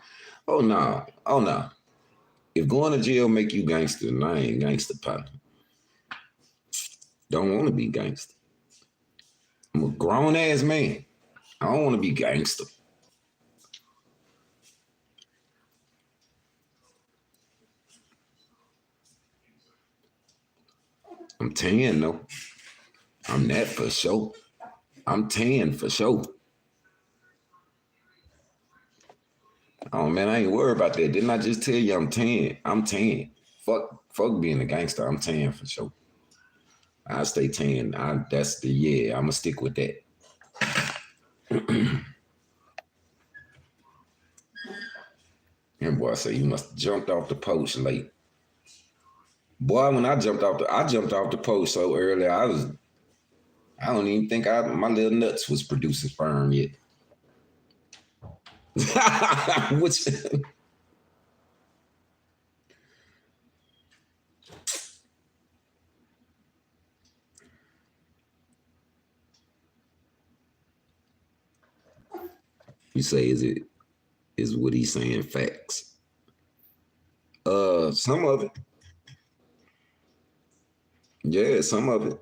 Speaker 1: Oh, no. Oh, no. If going to jail make you gangster, then I ain't gangster, partner. Don't want to be gangster. I'm a grown-ass man. I don't want to be gangster. I'm 10, though. I'm that for sure. I'm 10 for sure. Oh man, I ain't worried about that. Didn't I just tell you I'm 10? I'm 10. Fuck being a gangster. I'm 10 for sure. I stay 10. I'ma stick with that. And boy, I say you must have jumped off the post late. Boy, when I jumped off the post so early, I don't even think my little nuts was producing sperm yet. Which you say is what he's saying facts? Some of it. Yeah, some of it.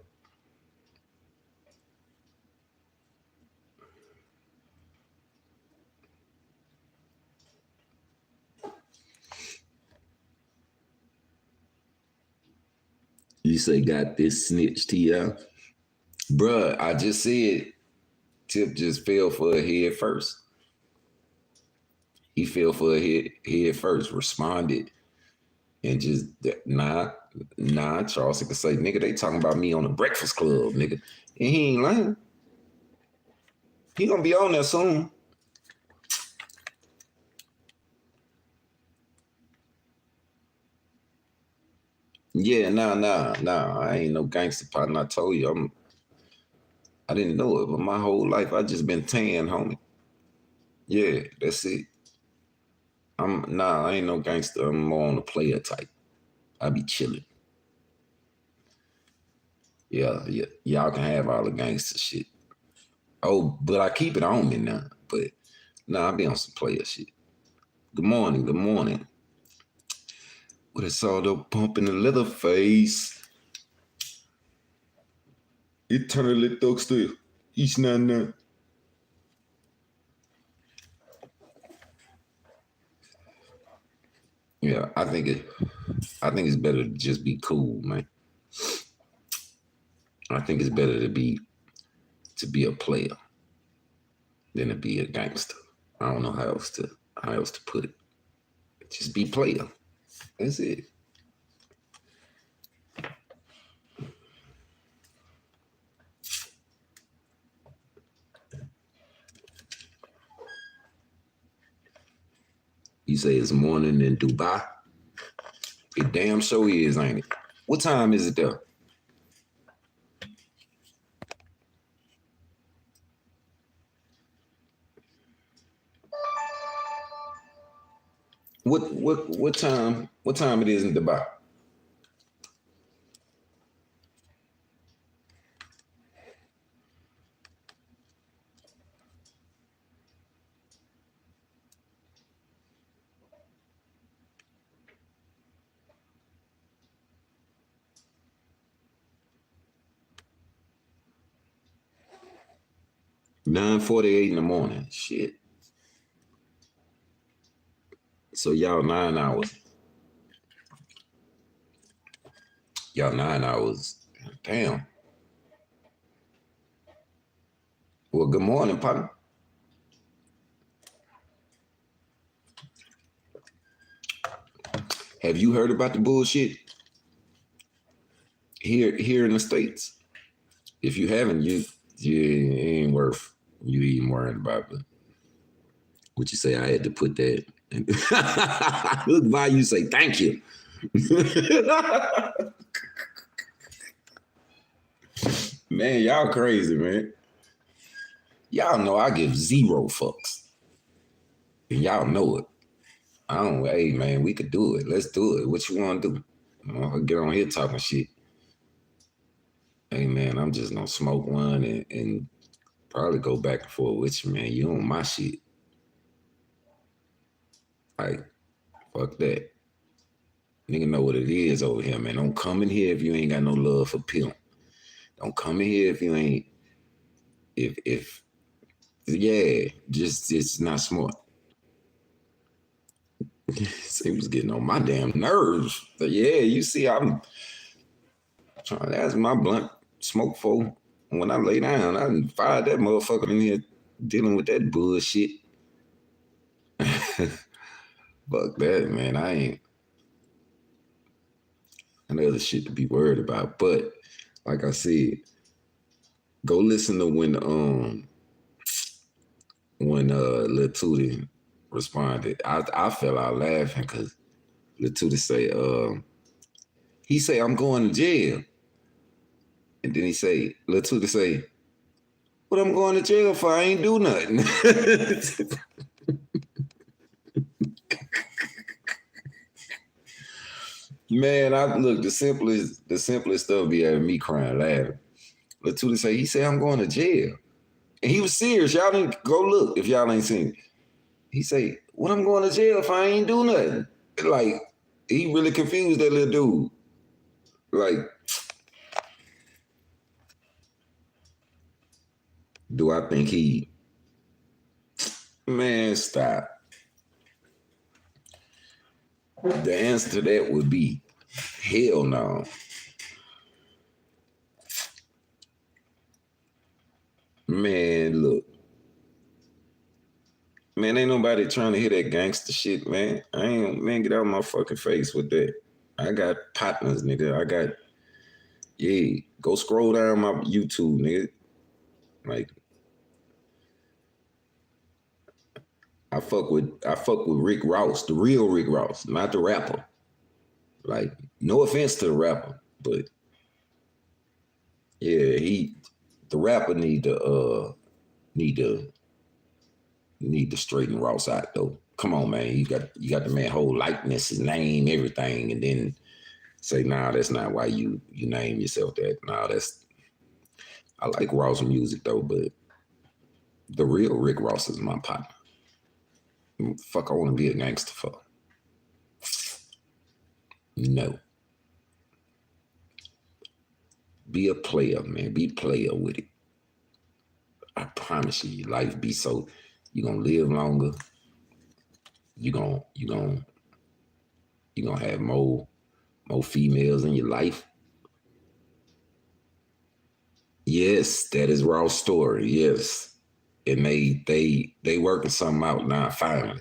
Speaker 1: You say got this snitch T.I. Bruh, I just said Tip just fell for a head first. He fell for a head first, responded, and just, Charleston could say, nigga, they talking about me on the Breakfast Club, nigga. And he ain't lying. He gonna be on there soon. Yeah, nah. I ain't no gangster partner. I told you, I didn't know it, but my whole life I just been tan, homie. Yeah, that's it. I ain't no gangster. I'm more on the player type. I be chilling. Yeah. Y'all can have all the gangster shit. Oh, but I keep it on me now. But I be on some player shit. Good morning. What is all the pump in the leather face? Eternally thugster. Each nine. Yeah, I think it's better to just be cool, man. I think it's better to be a player than to be a gangster. I don't know how else to put it. Just be player. That's it. You say it's morning in Dubai. It damn sure is, ain't it? What time is it there? What time it is in Dubai? 9:48 in the morning. Shit. So y'all 9 hours. Y'all 9 hours. Damn. Well, good morning, partner. Have you heard about the bullshit here in the States? If you haven't, you it ain't worth you even worrying about it. What you say? I had to put that. Look by you, say thank you. Man, y'all crazy, man. Y'all know I give zero fucks. And y'all know it. I don't, hey man, we could do it. Let's do it. What you want to do? I'll get on here talking shit. Hey man, I'm just gonna smoke one and probably go back and forth with you, man. You on my shit. Like, fuck that. Nigga know what it is over here, man. Don't come in here if you ain't got no love for Pimp. Don't come in here if you ain't, if yeah, just it's not smart. So he was getting on my damn nerves. But yeah, you see, I'm trying. That's my blunt smoke for. When I lay down, I done fired that motherfucker in here dealing with that bullshit. Fuck that, man. I ain't another shit to be worried about. But like I said, go listen to when Lil Tootie responded. I fell out laughing because Lil Tootie say, he say, I'm going to jail. And then Lil Tootie say, what I'm going to jail for? I ain't do nothing. Man, I look, the simplest stuff be having me crying laughing. Lil Tootie say, he said, I'm going to jail. And he was serious. Y'all didn't go look if y'all ain't seen it. He say, what I'm going to jail if I ain't do nothing? Like, he really confused that little dude. Like, do I think man, stop. The answer to that would be hell no. Man, look. Man, ain't nobody trying to hear that gangster shit, man. Man, get out of my fucking face with that. I got partners, nigga. Yeah, go scroll down my YouTube, nigga. Like, I fuck with Rick Ross, the real Rick Ross, not the rapper. Like, no offense to the rapper, but yeah, the rapper need to straighten Ross out though. Come on, man. You got the man whole likeness, his name, everything, and then say, nah, that's not why you name yourself that. Nah, I like Ross music though, but the real Rick Ross is my partner. Fuck, I want to be a gangster for. No. Be a player, man. Be a player with it. I promise you, your life be so, you're gonna live longer. You gonna You're gonna have more females in your life. Yes, that is Raw's story. Yes. And they working something out now, finally.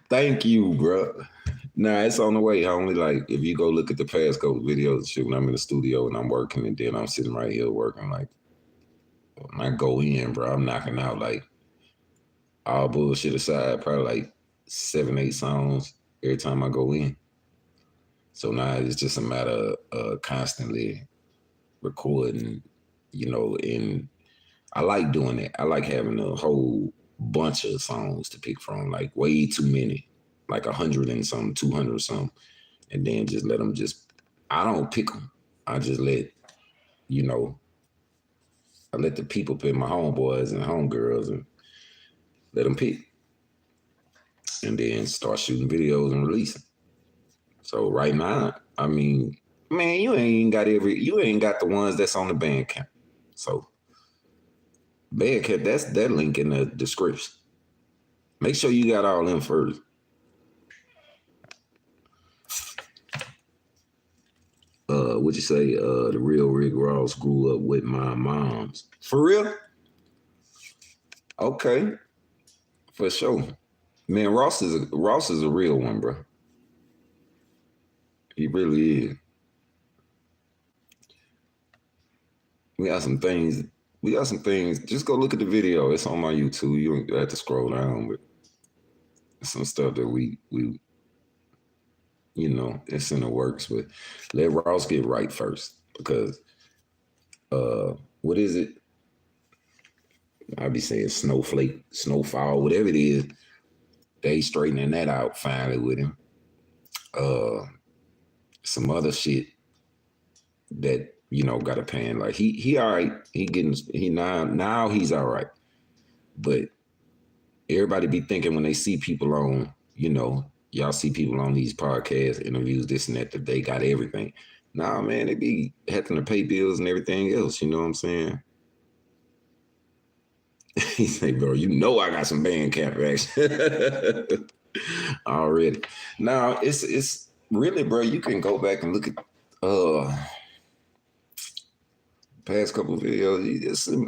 Speaker 1: Thank you, bro. Nah, it's on the way, homie. Like, if you go look at the past couple videos, shit, when I'm in the studio and I'm working, and then I'm sitting right here working, like, when I go in, bro, I'm knocking out, like, all bullshit aside, probably like 7, 8 songs every time I go in. So now it's just a matter of constantly recording, and I like doing that. I like having a whole bunch of songs to pick from, like way too many, like 100 and something, 200 or something, and then just let them I don't pick them. I just you know, I let the people pick, my homeboys and homegirls, and let them pick, and then start shooting videos and releasing. So right now, I mean, man, you ain't got the ones that's on the Bandcamp. So Bandcamp, that's that link in the description. Make sure you got all them first. What you say? The real Rick Ross grew up with my moms. For real? Okay, for sure. Man, Ross is a real one, bro. He really is. We got some things. We got some things. Just go look at the video. It's on my YouTube. You don't have to scroll down, but some stuff that we it's in the works. But let Ross get right first, because what is it? I be saying snowflake, snowfall, whatever it is. They straightening that out finally with him. Some other shit that got a pan. Like he all right. Now he's all right. But everybody be thinking when they see people on, y'all see people on these podcast interviews, this and that they got everything. Nah, man, they be having to pay bills and everything else. You know what I'm saying? He say, bro, I got some Bandcamp action already. Now it's really, bro. You can go back and look at past couple of videos.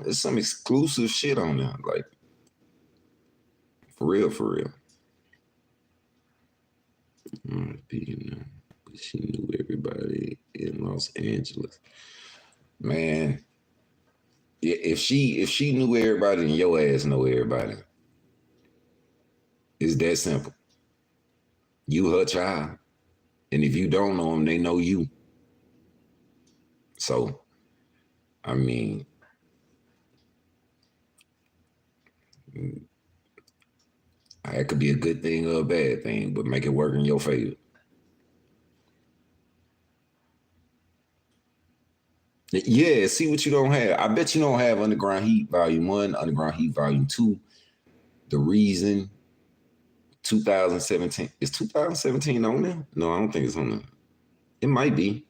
Speaker 1: It's some exclusive shit on there, like for real, for real. She knew everybody in Los Angeles. Man, if she knew everybody, then your ass know everybody. It's that simple. You her child, and if you don't know them, they know you. So, I mean, it could be a good thing or a bad thing, but make it work in your favor. Yeah, see what you don't have. I bet you don't have Underground Heat Volume 1, Underground Heat Volume 2, The Reason, 2017. Is 2017 on there? No, I don't think it's on there. It might be.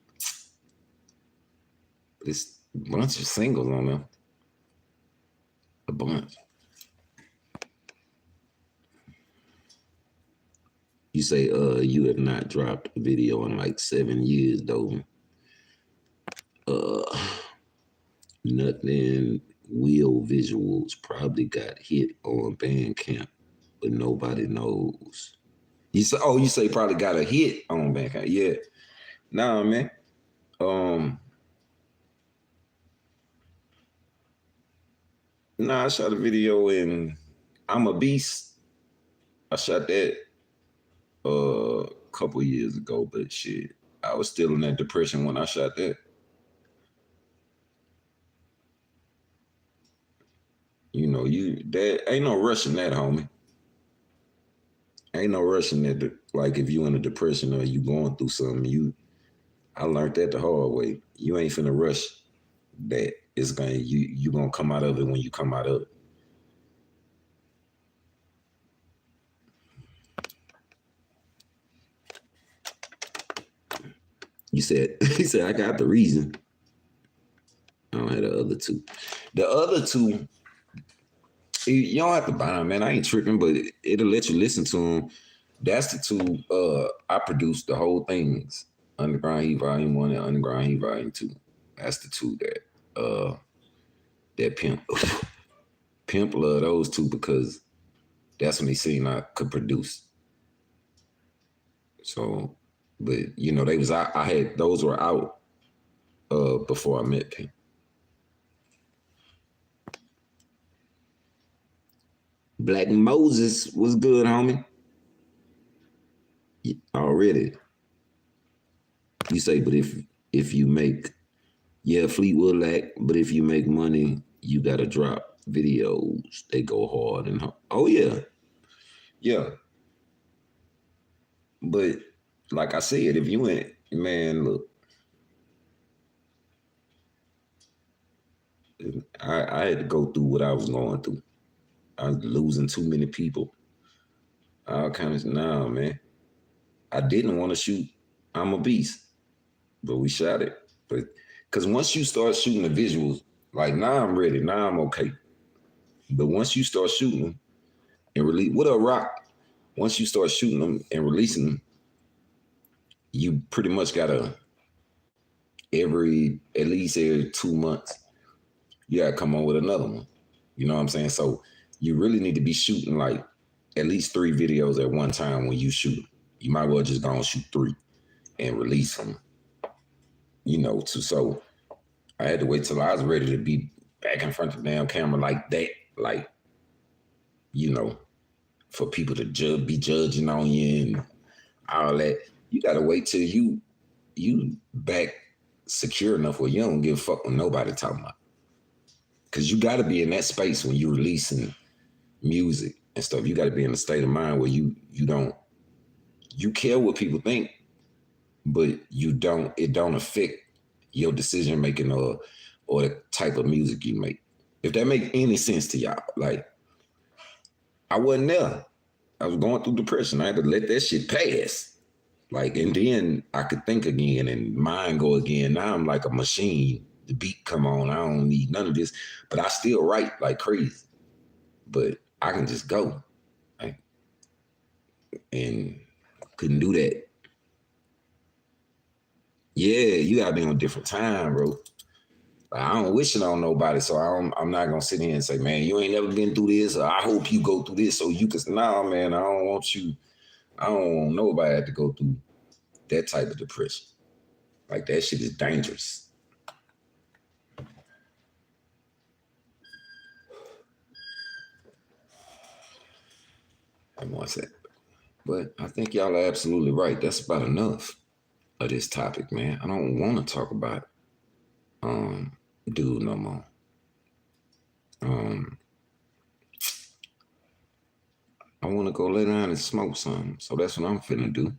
Speaker 1: But it's a bunch of singles on there. A bunch. You say you have not dropped a video in like 7 years though. Nothing. Wheel Visuals probably got hit on Bandcamp, but nobody knows. You say probably got a hit on Bandcamp. Yeah. Nah, man. I shot a video in I'm a Beast. I shot that a couple years ago, but shit, I was still in that depression when I shot that. That ain't no rushing that, homie. Ain't no rushing that. Like if you in a depression or you going through something, I learned that the hard way. You ain't finna rush that. It's you gonna come out of it when you come out of it. You said, he said, I got the reason. I don't have the other two. The other two, you don't have to buy them, man. I ain't tripping, but it'll let you listen to them. That's the two. I produced the whole things. Underground Heat Volume 1 and Underground Heat Volume 2. That's the two that Pimp love those two because that's when he seen I could produce. So, but you know, they was I had those were out before I met Pimp. Black Moses was good, homie. Already. You say, but if you make, yeah, Fleetwood lack, but if you make money, you gotta drop videos. They go hard and hard. Oh yeah. Yeah. But like I said, if you ain't, man, look, I had to go through what I was going through. I was losing too many people. All kinds of, nah, man. I didn't want to shoot I'm a Beast, but we shot it. But because once you start shooting the visuals, like now I'm ready, now I'm okay. But once you start shooting them and release, what up, Rock? Once you start shooting them and releasing them, you pretty much gotta at least every 2 months, you gotta come on with another one. You know what I'm saying? So you really need to be shooting like at least 3 videos at one time when you shoot. You might well just go and shoot 3 and release them. You know, so I had to wait till I was ready to be back in front of the damn camera like that. Like, you know, for people to be judging on you and all that. You gotta wait till you back secure enough where you don't give a fuck what nobody talking about. Cause you gotta be in that space when you're releasing music and stuff. You gotta be in a state of mind where you care what people think, but it don't affect your decision making or the type of music you make. If that makes any sense to y'all. Like, I wasn't there. I was going through depression. I had to let that shit pass. Like, and then I could think again and mind go again. Now I'm like a machine. The beat come on. I don't need none of this. But I still write like crazy. But I can just go. Like, and couldn't do that. Yeah, you gotta be on a different time, bro. Like, I don't wish it on nobody, so I'm not gonna sit here and say, man, you ain't never been through this, or I hope you go through this so you can. Nah, man, I don't want nobody to go through that type of depression. Like, that shit is dangerous. And what's that? But I think y'all are absolutely right. That's about enough of this topic, man. I don't want to talk about dude no more. I want to go lay down and smoke something. So that's what I'm finna do.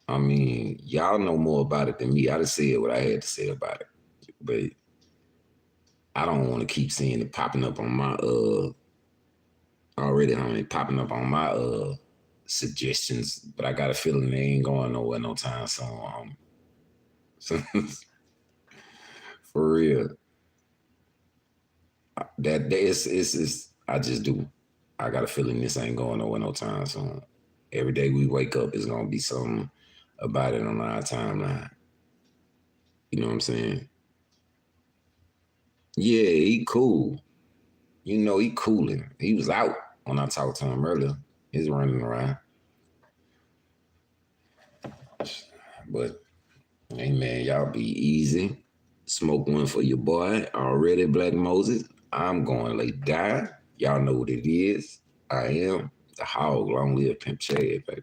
Speaker 1: I mean, y'all know more about it than me. I just said what I had to say about it. But I don't want to keep seeing it popping up on my popping up on my suggestions, but I got a feeling they ain't going nowhere no time soon. So for real. That is I just do. I got a feeling this ain't going nowhere no time soon. Every day we wake up, it's gonna be something about it on our timeline. You know what I'm saying? Yeah, he cool. You know, he cooling. He was out when I talked to him earlier. He's running around. But hey man, y'all be easy. Smoke one for your boy already, Black Moses. I'm going to lay down. Y'all know what it is. I am the hog. Long live Pimp C, baby.